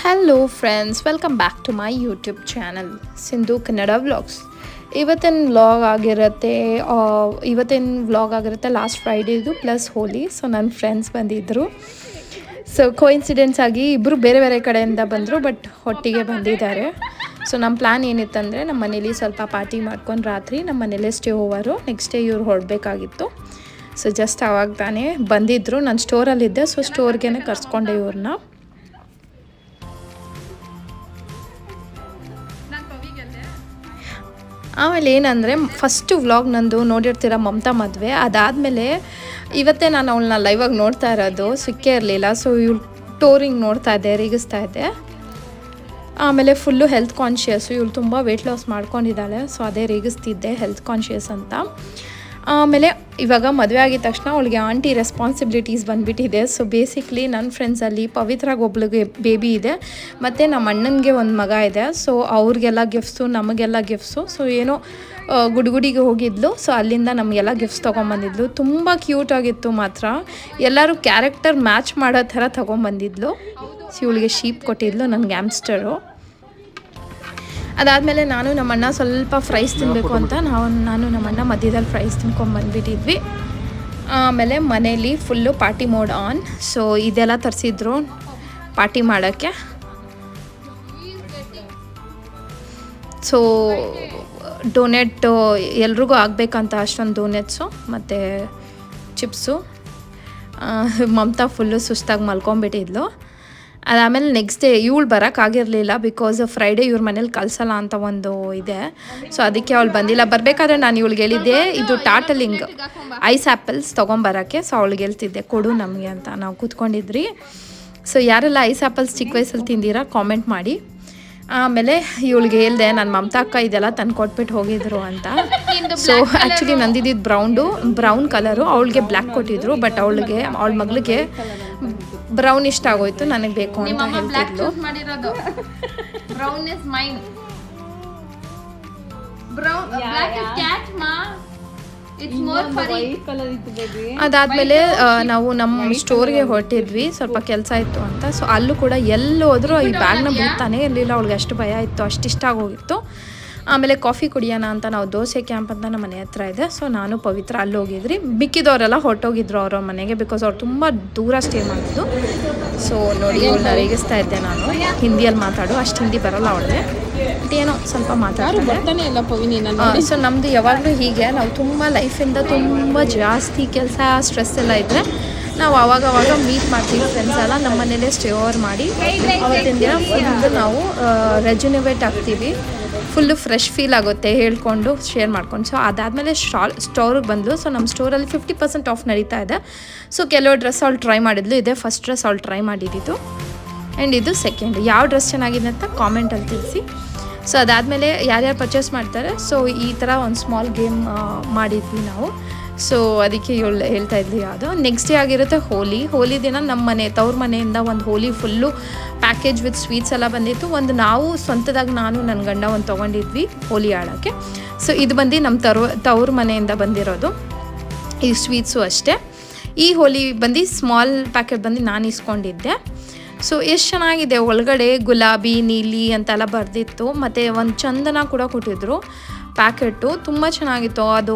Hello friends, welcome back to my YouTube channel Sindhu Kannada vlogs. ಇವತ್ತಿನ vlog ಆಗಿರುತ್ತೆ last ಫ್ರೈಡೇದು plus Holi. So ನನ್ನ friends ಬಂದಿದ್ದರು. ಸೊ ಕೋಇನ್ಸಿಡೆನ್ಸ್ ಆಗಿ ಇಬ್ಬರು ಬೇರೆ ಬೇರೆ ಕಡೆಯಿಂದ ಬಂದರು, ಬಟ್ ಒಟ್ಟಿಗೆ ಬಂದಿದ್ದಾರೆ. ಸೊ ನಮ್ಮ ಪ್ಲ್ಯಾನ್ ಏನಿತ್ತಂದರೆ ನಮ್ಮ ಮನೇಲಿ ಸ್ವಲ್ಪ ಪಾರ್ಟಿ ಮಾಡ್ಕೊಂಡು ರಾತ್ರಿ ನಮ್ಮ ಮನೇಲೇ ಸ್ಟೇ ಓವರು, ನೆಕ್ಸ್ಟ್ ಡೇ ಇವ್ರು ಹೊರಡಬೇಕಾಗಿತ್ತು. ಸೊ ಜಸ್ಟ್ ಆವಾಗ ತಾನೇ ಬಂದಿದ್ದರು. ನಾನು ಸ್ಟೋರಲ್ಲಿದ್ದೆ, ಸೊ ಸ್ಟೋರ್ಗೆ ಕರ್ಸ್ಕೊಂಡೆ ಇವ್ರನ್ನ. ಆಮೇಲೆ ಏನಂದರೆ ಫಸ್ಟು ವ್ಲಾಗ್ ನಂದು ನೋಡಿರ್ತೀರ ಮಮತಾ ಮದುವೆ. ಅದಾದಮೇಲೆ ಇವತ್ತೇ ನಾನು ಅವಳನ್ನ ಲೈವಾಗಿ ನೋಡ್ತಾ ಇರೋದು, ಸಿಕ್ಕೇ ಇರಲಿಲ್ಲ. ಸೊ ಇವಳು ಟೋರಿಂಗ್ ನೋಡ್ತಾ ಇದ್ದೆ, ರೇಗಿಸ್ತಾ ಇದ್ದೆ. ಆಮೇಲೆ ಫುಲ್ಲು ಹೆಲ್ತ್ ಕಾನ್ಷಿಯಸ್ಸು, ಇವಳು ತುಂಬ ವೆಯ್ಟ್ ಲಾಸ್ ಮಾಡ್ಕೊಂಡಿದ್ದಾಳೆ. ಸೊ ಅದೇ ರೇಗಿಸ್ತಿದ್ದೆ, ಹೆಲ್ತ್ ಕಾನ್ಷಿಯಸ್ ಅಂತ. ಆಮೇಲೆ ಇವಾಗ ಮದುವೆ ಆಗಿದ ತಕ್ಷಣ ಅವಳಿಗೆ ಆಂಟಿ ರೆಸ್ಪಾನ್ಸಿಬಿಲಿಟೀಸ್ ಬಂದುಬಿಟ್ಟಿದೆ. ಸೊ ಬೇಸಿಕ್ಲಿ ನನ್ನ ಫ್ರೆಂಡ್ಸಲ್ಲಿ ಪವಿತ್ರಾಗ ಒಬ್ಳಿಗೆ ಬೇಬಿ ಇದೆ, ಮತ್ತು ನಮ್ಮ ಅಣ್ಣನಿಗೆ ಒಂದು ಮಗ ಇದೆ. ಸೊ ಅವ್ರಿಗೆಲ್ಲ ಗಿಫ್ಟ್ಸು, ನಮಗೆಲ್ಲ ಗಿಫ್ಟ್ಸು. ಸೊ ಏನೋ ಗುಡಿಗೆ ಹೋಗಿದ್ಲು. ಸೊ ಅಲ್ಲಿಂದ ನಮಗೆಲ್ಲ ಗಿಫ್ಟ್ಸ್ ತೊಗೊಂಬಂದಿದ್ಲು. ತುಂಬ ಕ್ಯೂಟಾಗಿತ್ತು ಮಾತ್ರ. ಎಲ್ಲರೂ ಕ್ಯಾರೆಕ್ಟರ್ ಮ್ಯಾಚ್ ಮಾಡೋ ಥರ ತೊಗೊಂಬಂದಿದ್ಲು. ಸೊ ಇವಳಿಗೆ ಶೀಪ್ ಕೊಟ್ಟಿದ್ಲು, ನನಗೆ ಆಮ್ಸ್ಟರು. ಅದಾದಮೇಲೆ ನಾನು ನಮ್ಮಣ್ಣ ಸ್ವಲ್ಪ ಫ್ರೈಸ್ ತಿನ್ನಬೇಕು ಅಂತ ನಾನು ನಮ್ಮಣ್ಣ ಮಧ್ಯದಲ್ಲಿ ಫ್ರೈಸ್ ತಿನ್ಕೊಂಬಂದ್ಬಿಟ್ಟಿದ್ವಿ. ಆಮೇಲೆ ಮನೇಲಿ full party mode on. So ಇದೆಲ್ಲ ತರಿಸಿದ್ರು ಪಾರ್ಟಿ ಮಾಡೋಕ್ಕೆ. ಸೊ ಡೋನೆಟ್ ಎಲ್ರಿಗೂ ಆಗಬೇಕಂತ ಅಷ್ಟೊಂದು ಡೋನೆಟ್ಸು ಮತ್ತು ಚಿಪ್ಸು. ಮಮತಾ ಫುಲ್ಲು ಸುಸ್ತಾಗಿ ಮಲ್ಕೊಂಬಿಟ್ಟಿದ್ಲು. ಅದಾದಮೇಲೆ ನೆಕ್ಸ್ಟ್ ಡೇ ಇವಳು ಬರೋಕ್ಕಾಗಿರಲಿಲ್ಲ, ಬಿಕಾಸ್ ಫ್ರೈಡೇ ಇವ್ರ ಮನೇಲಿ ಕಳಿಸಲ್ಲ ಅಂತ ಒಂದು ಇದೆ. ಸೊ ಅದಕ್ಕೆ ಅವಳು ಬಂದಿಲ್ಲ. ಬರಬೇಕಾದ್ರೆ ನಾನು ಇವಳಿಗೆ ಹೇಳಿದ್ದೆ ಇದು ಟಾಟಲಿಂಗ್ ಐಸ್ ಆ್ಯಪಲ್ಸ್ ತೊಗೊಂಬರೋಕ್ಕೆ. ಸೊ ಅವಳಿಗೆ ಹೇಳ್ತಿದ್ದೆ ಕೊಡು ನಮಗೆ ಅಂತ. ನಾವು ಕೂತ್ಕೊಂಡಿದ್ರಿ. ಸೊ ಯಾರೆಲ್ಲ ಐಸ್ ಆ್ಯಪಲ್ಸ್ ಚಿಕ್ಕ ವಯಸ್ಸಲ್ಲಿ ತಿಂದಿರಾ ಕಾಮೆಂಟ್ ಮಾಡಿ. ಆಮೇಲೆ ಇವಳಿಗೆ ಹೇಳ್ದೆ ನಾನು ಮಮತಾ ಅಕ್ಕ ಇದೆಲ್ಲ ತಂದು ಕೊಟ್ಬಿಟ್ಟು ಹೋಗಿದ್ರು ಅಂತ. ಸೊ ಆ್ಯಕ್ಚುಲಿ ನಂದಿದ್ದು ಬ್ರೌನ್ ಕಲರು, ಅವಳಿಗೆ ಬ್ಲ್ಯಾಕ್ ಕೊಟ್ಟಿದ್ರು. ಬಟ್ ಅವಳ ಮಗಳಿಗೆ ಬ್ರೌನ್ ಇಷ್ಟ ಆಗೋಯ್ತು, ನನಗೆ ಬೇಕು ಅಂತ ಹೇಳ್ತಿದ್ಲು. ಅದಾದಮೇಲೆ ನಾವು ನಮ್ಮ ಸ್ಟೋರ್ಗೆ ಹೊರಟಿದ್ವಿ, ಸ್ವಲ್ಪ ಕೆಲಸ ಇತ್ತು ಅಂತ. ಸೊ ಅಲ್ಲೂ ಕೂಡ ಎಲ್ಲೋದ್ರೂ ಈ ಬ್ಯಾಗ್ನ ಬಿಡ್ತಾನೆ ಇರಲಿಲ್ಲ. ಅವಳಿಗೆ ಅಷ್ಟು ಭಯ ಇತ್ತು, ಅಷ್ಟು ಇಷ್ಟ ಆಗೋಗಿತ್ತು. ಆಮೇಲೆ ಕಾಫಿ ಕುಡಿಯೋಣ ಅಂತ ನಾವು ದೋಸೆ ಕ್ಯಾಂಪ್ ಅಂತ ನಮ್ಮ ಮನೆ ಹತ್ರ ಇದೆ. ಸೊ ನಾನು ಪವಿತ್ರ ಅಲ್ಲಿ ಹೋಗಿದ್ರಿ. ಮಿಕ್ಕಿದವರೆಲ್ಲ ಹೊರಟೋಗಿದ್ರು ಅವ್ರ ಮನೆಗೆ, ಬಿಕಾಸ್ ಅವ್ರು ತುಂಬ ದೂರ ಸ್ಟೇ ಮಾಡಿದ್ದು. ಸೊ ನೋಡಿ ಇವಳನ್ನ ರೇಗಿಸ್ತಾ ಇದ್ದೆ ನಾನು, ಹಿಂದಿಯಲ್ಲಿ ಮಾತಾಡು. ಅಷ್ಟು ಹಿಂದಿ ಬರೋಲ್ಲ ಅವಳಿಗೆ, ಬಟ್ ಏನೋ ಸ್ವಲ್ಪ ಮಾತಾಡ್ತಾನೆ ಇಲ್ಲ ಪವಿನಿ. ಸೊ ನಮ್ಮದು ಯಾವಾಗಲೂ ಹೀಗೆ, ನಾವು ತುಂಬ ಲೈಫಿಂದ ತುಂಬ ಜಾಸ್ತಿ ಕೆಲಸ ಸ್ಟ್ರೆಸ್ ಎಲ್ಲ ಇದ್ದರೆ ನಾವು ಆವಾಗವಾಗ ಮೀಟ್ ಮಾಡ್ತೀವಿ ಫ್ರೆಂಡ್ಸ್ ಎಲ್ಲ. ನಮ್ಮ ಮನೇಲೇ ಸ್ಟೇ ಓವರ್ ಮಾಡಿ ಅವತ್ತಿನ ದಿನ ಫುಲ್ಲು ನಾವು ರೆಜ್ಯುನೇವೇಟ್ ಆಗ್ತೀವಿ. ಫುಲ್ಲು ಫ್ರೆಶ್ ಫೀಲ್ ಆಗುತ್ತೆ ಹೇಳ್ಕೊಂಡು ಶೇರ್ ಮಾಡ್ಕೊಂಡು. ಸೊ ಅದಾದಮೇಲೆ ಸ್ಟೋರಿಗೆ ಬಂದಳು. ಸೊ ನಮ್ಮ ಸ್ಟೋರಲ್ಲಿ 50% ಆಫ್ ನಡೀತಾ ಇದೆ. ಸೊ ಕೆಲವು ಡ್ರೆಸ್ ಅವಳು ಟ್ರೈ ಮಾಡಿದ್ಲು. ಇದೇ ಫಸ್ಟ್ ಡ್ರೆಸ್ ಅವಳು ಟ್ರೈ ಮಾಡಿದ್ದು, ಆ್ಯಂಡ್ ಇದು ಸೆಕೆಂಡ್. ಯಾವ ಡ್ರೆಸ್ ಚೆನ್ನಾಗಿದೆ ಅಂತ ಕಾಮೆಂಟಲ್ಲಿ ತಿಳಿಸಿ. ಸೊ ಅದಾದಮೇಲೆ ಯಾರ್ಯಾರು ಪರ್ಚೇಸ್ ಮಾಡ್ತಾರೆ, ಸೊ ಈ ಥರ ಒಂದು ಸ್ಮಾಲ್ ಗೇಮ್ ಮಾಡಿದ್ವಿ ನಾವು. ಸೊ ಅದಕ್ಕೆ ಇವಳು ಹೇಳ್ತಾ ಇದ್ಲಿ ಯಾವುದು. ನೆಕ್ಸ್ಟ್ ಡೇ ಆಗಿರುತ್ತೆ ಹೋಲಿ ದಿನ ನಮ್ಮ ತವ್ರ ಮನೆಯಿಂದ ಒಂದು ಹೋಲಿ ಫುಲ್ಲು ಪ್ಯಾಕೇಜ್ ವಿತ್ ಸ್ವೀಟ್ಸ್ ಎಲ್ಲ ಬಂದಿತ್ತು. ಒಂದು ನಾವು ಸ್ವಂತದಾಗಿ ನಾನು ನನ್ನ ಗಂಡ ಒಂದು ತೊಗೊಂಡಿದ್ವಿ ಹೋಲಿ ಆಡೋಕ್ಕೆ. ಸೊ ಇದು ಬಂದು ನಮ್ಮ ತವ್ರ ಮನೆಯಿಂದ ಬಂದಿರೋದು ಈ ಸ್ವೀಟ್ಸು ಅಷ್ಟೇ. ಈ ಹೋಲಿ ಬಂದು ಸ್ಮಾಲ್ ಪ್ಯಾಕೆಟ್ ಬಂದು ನಾನು ಇಸ್ಕೊಂಡಿದ್ದೆ. ಸೊ ಎಷ್ಟು ಚೆನ್ನಾಗಿದೆ, ಒಳಗಡೆ ಗುಲಾಬಿ ನೀಲಿ ಅಂತೆಲ್ಲ ಬರೆದಿತ್ತು. ಮತ್ತು ಒಂದು ಚಂದನ ಕೂಡ ಕೊಟ್ಟಿದ್ರು ಪ್ಯಾಕೆಟು, ತುಂಬ ಚೆನ್ನಾಗಿತ್ತು. ಅದು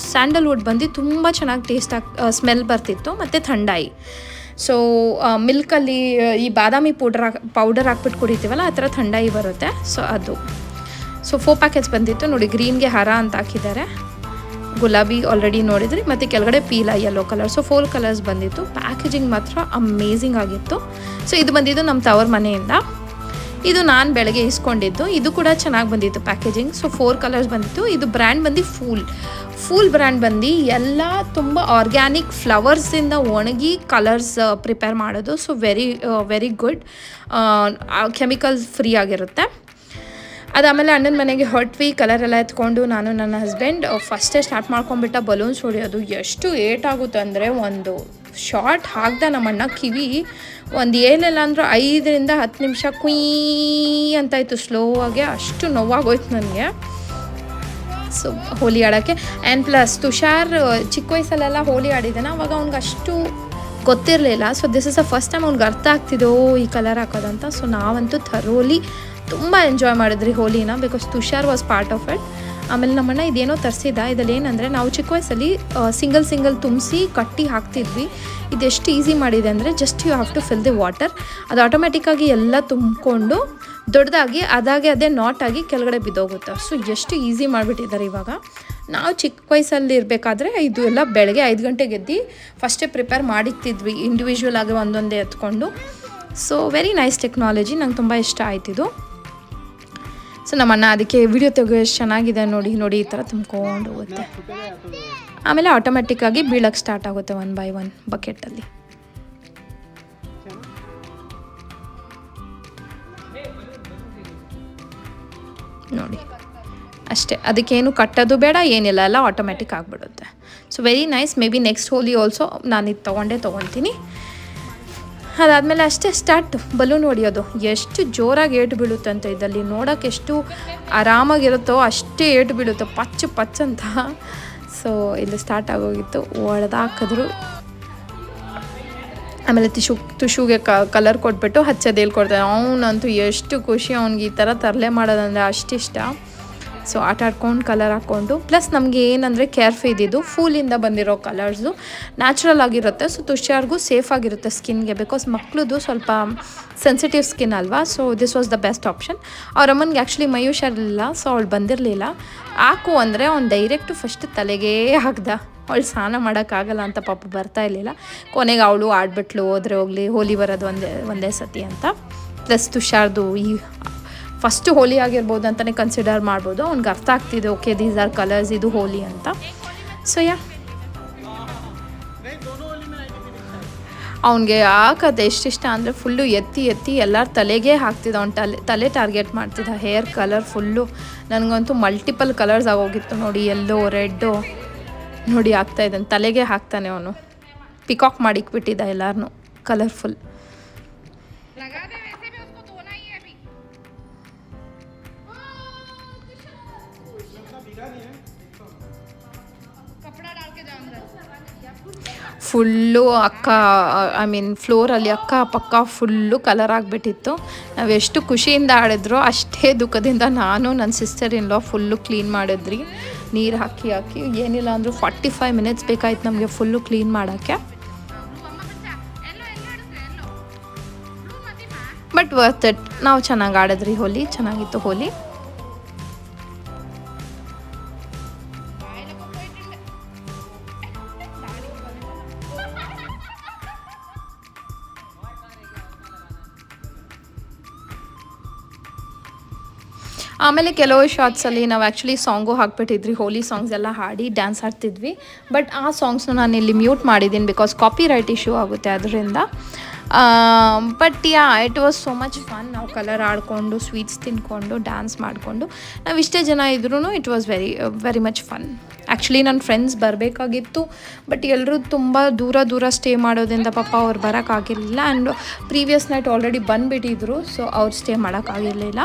ಸ್ಯಾಂಡಲ್ವುಡ್ ಬಂದು ತುಂಬ ಚೆನ್ನಾಗಿ ಸ್ಮೆಲ್ ಬರ್ತಿತ್ತು, ಮತ್ತು ಥಂಡಾಯಿ. ಸೊ ಮಿಲ್ಕಲ್ಲಿ ಈ ಬಾದಾಮಿ ಪೌಡರ್ ಹಾಕ್ಬಿಟ್ಟು ಕುಡಿತೀವಲ್ಲ, ಆ ಥರ ಥಂಡಾಯಿ ಬರುತ್ತೆ. ಸೊ ಅದು 4 ಪ್ಯಾಕೆಟ್ಸ್ ಬಂದಿತ್ತು ನೋಡಿ. ಗ್ರೀನ್ಗೆ ಹಾರ ಅಂತ ಹಾಕಿದ್ದಾರೆ, ಗುಲಾಬಿ ಆಲ್ರೆಡಿ ನೋಡಿದ್ರಿ, ಮತ್ತು ಕೆಳಗಡೆ ಪೀಲ ಯೆಲ್ಲೋ ಕಲರ್. ಸೊ 4 ಕಲರ್ಸ್ ಬಂದಿತ್ತು. ಪ್ಯಾಕೇಜಿಂಗ್ ಮಾತ್ರ ಅಮೇಝಿಂಗ್ ಆಗಿತ್ತು. ಸೊ ಇದು ಬಂದಿದ್ದು ನಮ್ಮ ತವರ ಮನೆಯಿಂದ. ಇದು ನಾನು ಬೆಳಗ್ಗೆ ಇಸ್ಕೊಂಡಿದ್ದು. ಇದು ಕೂಡ ಚೆನ್ನಾಗಿ ಬಂದಿತ್ತು ಪ್ಯಾಕೇಜಿಂಗ್. ಸೊ 4 ಕಲರ್ಸ್ ಬಂದಿತ್ತು. ಇದು ಬ್ರ್ಯಾಂಡ್ ಬಂದು ಫೂಲ್ ಬ್ರ್ಯಾಂಡ್ ಬಂದು ಎಲ್ಲ ತುಂಬ ಆರ್ಗ್ಯಾನಿಕ್ ಫ್ಲವರ್ಸಿಂದ ಒಣಗಿ ಕಲರ್ಸ್ ಪ್ರಿಪೇರ್ ಮಾಡೋದು. So very good, chemicals free ಆಗಿರುತ್ತೆ. ಅದಾದಮೇಲೆ ಅಣ್ಣನ ಮನೆಗೆ ಹೊರಟ್ವಿ. ಕಲರೆಲ್ಲ ಎತ್ಕೊಂಡು ನಾನು ನನ್ನ ಹಸ್ಬೆಂಡ್ ಫಸ್ಟೇ ಸ್ಟಾರ್ಟ್ ಮಾಡ್ಕೊಂಡ್ಬಿಟ್ಟ ಬಲೂನ್ಸ್ ಹೊಡೆಯೋದು. ಎಷ್ಟು ಏಟಾಗುತ್ತೆ ಅಂದರೆ, ಒಂದು ಶಾರ್ಟ್ ಹಾಕ್ದ ನಮ್ಮಣ್ಣ ಕಿವಿ ಒಂದು ಏನಿಲ್ಲ ಅಂದರೂ 5-10 ನಿಮಿಷ ಕುಯ್ ಅಂತಾಯಿತು ಸ್ಲೋ ಆಗಿ. ಅಷ್ಟು ನೋವಾಗೋಯ್ತು ನನಗೆ. ಸೊ ಹೋಲಿ ಆಡೋಕ್ಕೆ. ಆ್ಯಂಡ್ ಪ್ಲಸ್ ತುಷಾರ್ ಚಿಕ್ಕ ವಯಸ್ಸಲ್ಲೆಲ್ಲ ಹೋಲಿ ಆಡಿದ್ದಾನೆ. ಅವಾಗ ಅವ್ನಿಗೆ ಅಷ್ಟು ಗೊತ್ತಿರಲಿಲ್ಲ. So this is the first time ಅವ್ನಿಗೆ ಅರ್ಥ ಆಗ್ತಿದೋ ಈ ಕಲರ್ ಹಾಕೋದಂತ. ಸೊ ನಾವಂತೂ ಥರೋಲಿ ತುಂಬ ಎಂಜಾಯ್ ಮಾಡಿದ್ರಿ ಹೋಲಿನ, because Tushar was part of it. ಆಮೇಲೆ ನಮ್ಮಣ್ಣ ಇದೇನೋ ತರಿಸಿದ್ದ. ಇದರಲ್ಲಿ ಏನಂದರೆ ನಾವು ಚಿಕ್ಕ ವಯಸ್ಸಲ್ಲಿ ಸಿಂಗಲ್ ತುಂಬಿಸಿ ಕಟ್ಟಿ ಹಾಕ್ತಿದ್ವಿ. ಇದೆಷ್ಟು ಈಸಿ ಮಾಡಿದೆ ಅಂದರೆ just you have to fill the water. ಅದು ಆಟೋಮೆಟಿಕ್ಕಾಗಿ ಎಲ್ಲ ತುಂಬಿಕೊಂಡು ದೊಡ್ಡದಾಗಿ ಅದೇ ನಾಟಾಗಿ ಕೆಳಗಡೆ ಬಿದ್ದೋಗುತ್ತೆ. ಸೊ ಎಷ್ಟು ಈಸಿ ಮಾಡಿಬಿಟ್ಟಿದ್ದಾರೆ ಇವಾಗ. ನಾವು ಚಿಕ್ಕ ವಯಸ್ಸಲ್ಲಿ ಇರಬೇಕಾದ್ರೆ ಇದು ಎಲ್ಲ ಬೆಳಗ್ಗೆ 5 ಗಂಟೆಗೆ ಎದ್ದು ಫಸ್ಟೇ ಪ್ರಿಪೇರ್ ಮಾಡಿಕ್ತಿದ್ವಿ ಇಂಡಿವಿಜುವಲ್ ಆಗಿ ಒಂದೊಂದೇ ಎತ್ಕೊಂಡು. ಸೊ ವೆರಿ ನೈಸ್ ಟೆಕ್ನಾಲಜಿ, ನಂಗೆ ತುಂಬ ಇಷ್ಟ ಆಯ್ತಿದು. ಸೊ ನಮ್ಮಣ್ಣ ಅದಕ್ಕೆ ವಿಡಿಯೋ ತೆಗೋ ಎಷ್ಟು ಚೆನ್ನಾಗಿದೆ ನೋಡಿ ಈ ಥರ ತುಂಬ್ಕೊಂಡು ಹೋಗುತ್ತೆ. ಆಮೇಲೆ ಆಟೋಮೆಟಿಕ್ಕಾಗಿ ಬೀಳಕ್ಕೆ ಸ್ಟಾರ್ಟ್ ಆಗುತ್ತೆ 1 by 1 ಬಕೆಟಲ್ಲಿ. ನೋಡಿ ಅಷ್ಟೇ, ಅದಕ್ಕೇನು ಕಟ್ಟೋದು ಬೇಡ ಏನಿಲ್ಲ, ಎಲ್ಲ ಆಟೋಮೆಟಿಕ್ ಆಗಿಬಿಡುತ್ತೆ. So very nice. Maybe next Holi also ನಾನು ಇದು ತೊಗೊತೀನಿ. ಅದಾದಮೇಲೆ ಅಷ್ಟೇ ಸ್ಟಾರ್ಟ್ ಬಲೂನ್ ಹೊಡಿಯೋದು. ಎಷ್ಟು ಜೋರಾಗಿ ಏಟು ಬೀಳುತ್ತಂತೆ ಇದರಲ್ಲಿ, ನೋಡೋಕೆ ಎಷ್ಟು ಆರಾಮಾಗಿರುತ್ತೋ ಅಷ್ಟೇ ಏಟು ಬೀಳುತ್ತೆ, ಪಚ್ ಅಂತ. ಸೊ ಇಲ್ಲಿ ಸ್ಟಾರ್ಟ್ ಆಗೋಗಿತ್ತು, ಹೊಡೆದಾಕಿದ್ರು. ಆಮೇಲೆ ತುಷುಗೆ ಕಲರ್ ಕೊಟ್ಬಿಟ್ಟು ಹಚ್ಚೋದು ಹೇಳ್ಕೊಡ್ತಾರೆ. ಅವನಂತೂ ಎಷ್ಟು ಖುಷಿ, ಅವ್ನಿಗೆ ಈ ಥರ ತರಲೆ ಮಾಡೋದಂದರೆ ಅಷ್ಟಿಷ್ಟ. ಸೊ ಆಟ ಆಡ್ಕೊಂಡು ಕಲರ್ ಹಾಕ್ಕೊಂಡು, ಪ್ಲಸ್ ನಮಗೆ ಏನಂದರೆ ಕೇರ್ಫ್ ಇದ್ದಿದ್ದು ಫೂಲಿಂದ ಬಂದಿರೋ ಕಲರ್ಸು ನ್ಯಾಚುರಲ್ ಆಗಿರುತ್ತೆ. ಸೊ ತುಷಾರ್ಗೂ ಸೇಫ್ ಆಗಿರುತ್ತೆ ಸ್ಕಿನ್ಗೆ, ಬಿಕಾಸ್ ಮಕ್ಕಳದು ಸ್ವಲ್ಪ ಸೆನ್ಸಿಟಿವ್ ಸ್ಕಿನ್ ಅಲ್ವಾ. So this was the best option. ಅವ್ರ ಅಮ್ಮನಿಗೆ ಆ್ಯಕ್ಚುಲಿ ಮೈ ಹುಷಾರಿರಲಿಲ್ಲ, ಸೊ ಅವಳು ಬಂದಿರಲಿಲ್ಲ. ಹಾಕು ಅಂದರೆ ಅವ್ನು ಡೈರೆಕ್ಟು ಫಸ್ಟ್ ತಲೆಗೇ ಹಾಕ್ದ. ಅವಳು ಸ್ನಾನ ಮಾಡೋಕ್ಕಾಗಲ್ಲ ಅಂತ ಪಾಪ ಬರ್ತಾ ಇರಲಿಲ್ಲ. ಕೊನೆಗೆ ಅವಳು ಆಡ್ಬಿಟ್ಲು, ಹೋದರೆ ಹೋಗಲಿ ಹೋಲಿ ಬರೋದು ಒಂದೇ ಸತಿ ಅಂತ. ಪ್ಲಸ್ ತುಷಾರ್ದು ಈ ಫಸ್ಟ್ ಹೋಲಿ ಆಗಿರ್ಬೋದು ಅಂತಲೇ ಕನ್ಸಿಡರ್ ಮಾಡ್ಬೋದು. ಅವ್ನಿಗೆ ಅರ್ಥ ಆಗ್ತಿದೆ, ಓಕೆ ದೀಸ್ ಆರ್ ಕಲರ್ಸ್, ಇದು ಹೋಲಿ ಅಂತ. ಸೊ ಅವನಿಗೆ ಹಾಕೋದು ಎಷ್ಟಿಷ್ಟ ಅಂದರೆ ಫುಲ್ಲು ಎತ್ತಿ ಎಲ್ಲರ ತಲೆಗೆ ಹಾಕ್ತಿದ್ದ. ಅವ್ನು ತಲೆ ಟಾರ್ಗೆಟ್ ಮಾಡ್ತಿದ್ದ. ಹೇರ್ ಕಲರ್ ಫುಲ್ಲು ನನಗಂತೂ ಮಲ್ಟಿಪಲ್ ಕಲರ್ಸ್ ಆಗೋಗಿತ್ತು ನೋಡಿ, ಯೆಲ್ಲೋ ರೆಡ್ಡು ನೋಡಿ ಆಗ್ತಾಯಿದ್ದಾನೆ, ತಲೆಗೆ ಹಾಕ್ತಾನೆ ಅವನು. ಪಿಕಾಕ್ ಮಾಡಿಕ್ಬಿಟ್ಟಿದ್ದ ಎಲ್ಲರನ್ನೂ ಕಲರ್ಫುಲ್. ಫುಲ್ಲು ಫ್ಲೋರಲ್ಲಿ ಅಕ್ಕ ಫುಲ್ಲು ಕಲರ್ ಆಗಿಬಿಟ್ಟಿತ್ತು. ನಾವು ಎಷ್ಟು ಖುಷಿಯಿಂದ ಆಡಿದ್ರೋ ಅಷ್ಟೇ ದುಃಖದಿಂದ ನಾನು ನನ್ನ sister in law full clean ಮಾಡಿದ್ರಿ. ನೀರು ಹಾಕಿ ಏನಿಲ್ಲ ಅಂದರೂ 45 ಮಿನಿಟ್ಸ್ ಬೇಕಾಯ್ತು ನಮಗೆ ಫುಲ್ಲು ಕ್ಲೀನ್ ಮಾಡೋಕ್ಕೆ. But worth it. ನಾವು ಚೆನ್ನಾಗಿ ಆಡಿದ್ರಿ ಹೋಲಿ, ಚೆನ್ನಾಗಿತ್ತು ಹೋಲಿ. ಆಮೇಲೆ ಕೆಲವು ಶಾರ್ಟ್ಸಲ್ಲಿ ನಾವು ಆ್ಯಕ್ಚುಲಿ ಸಾಂಗು ಹಾಕ್ಬಿಟ್ಟಿದ್ರಿ, ಹೋಲಿ ಸಾಂಗ್ಸ್ ಎಲ್ಲ ಹಾಡಿ ಡ್ಯಾನ್ಸ್ ಆಡ್ತಿದ್ವಿ. ಬಟ್ ಆ ಸಾಂಗ್ಸ್ನ ನಾನು ಇಲ್ಲಿ ಮ್ಯೂಟ್ ಮಾಡಿದ್ದೀನಿ, ಬಿಕಾಸ್ ಕಾಪಿ ರೈಟ್ ಇಶ್ಯೂ ಆಗುತ್ತೆ ಅದರಿಂದ. But it was so much fun. ನಾವು ಕಲರ್ ಆಡಿಕೊಂಡು ಸ್ವೀಟ್ಸ್ ತಿನ್ಕೊಂಡು ಡ್ಯಾನ್ಸ್ ಮಾಡಿಕೊಂಡು ನಾವು ಇಷ್ಟೇ ಜನ ಇದ್ರೂ it was very much fun. Actually ನನ್ನ ಫ್ರೆಂಡ್ಸ್ ಬರಬೇಕಾಗಿತ್ತು, ಬಟ್ ಎಲ್ಲರೂ ತುಂಬ ದೂರ ಸ್ಟೇ ಮಾಡೋದ್ರಿಂದ ಪಾಪ ಅವ್ರು ಬರೋಕ್ಕಾಗಿರಲಿಲ್ಲ. ಆ್ಯಂಡ್ ಪ್ರೀವಿಯಸ್ ನೈಟ್ ಆಲ್ರೆಡಿ ಬಂದುಬಿಟ್ಟಿದ್ರು, ಸೊ ಅವ್ರು ಸ್ಟೇ ಮಾಡೋಕ್ಕಾಗಿರಲಿಲ್ಲ.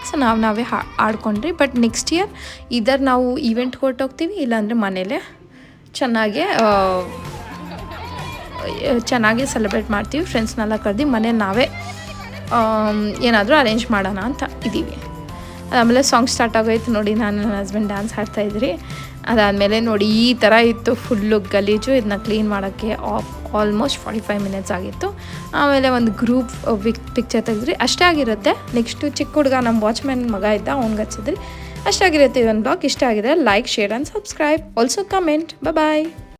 ಸೊ ನಾವೇ ಆಡ್ಕೊಂಡ್ರಿ. ಬಟ್ ನೆಕ್ಸ್ಟ್ ಇಯರ್ ಇದರ್ ನಾವು ಈವೆಂಟ್ ಹೊರಟೋಗ್ತೀವಿ, ಇಲ್ಲಾಂದರೆ ಮನೇಲೇ ಚೆನ್ನಾಗಿ ಸೆಲೆಬ್ರೇಟ್ ಮಾಡ್ತೀವಿ. ಫ್ರೆಂಡ್ಸ್ನೆಲ್ಲ ಕರೆದು ಮನೇಲಿ ನಾವೇ ಏನಾದರೂ ಅರೇಂಜ್ ಮಾಡೋಣ ಅಂತ ಇದ್ದೀವಿ. ಅದಾದಮೇಲೆ ಸಾಂಗ್ ಸ್ಟಾರ್ಟ್ ಆಗೋಯ್ತು ನೋಡಿ, ನಾನು ನನ್ನ ಹಸ್ಬೆಂಡ್ ಡ್ಯಾನ್ಸ್ ಆಡ್ತಾಯಿದ್ರಿ. ಅದಾದಮೇಲೆ ನೋಡಿ ಈ ಥರ ಇತ್ತು ಫುಲ್ಲು ಗಲೀಜು. ಇದನ್ನ ಕ್ಲೀನ್ ಮಾಡೋಕ್ಕೆ ಆಲ್ಮೋಸ್ಟ್ 45 ಮಿನಿಟ್ಸ್ ಆಗಿತ್ತು. ಆಮೇಲೆ ಒಂದು ಗ್ರೂಪ್ ಪಿಕ್ಚರ್ ತೆಗೆದ್ರಿ, ಅಷ್ಟೇ ಆಗಿರುತ್ತೆ. ನೆಕ್ಸ್ಟು ಚಿಕ್ಕ ಹುಡುಗ ನಮ್ಮ ವಾಚ್ಮ್ಯಾನ್ ಮಗ ಇದ್ದ, ಅವ್ನಿಗೆ ಹಚ್ಚಿದ್ರಿ. ಅಷ್ಟಾಗಿರುತ್ತೆ. ಒಂದು ಬ್ಲಾಗ್ ಇಷ್ಟ ಆಗಿದ್ರೆ like, share and subscribe. Also comment. Bye.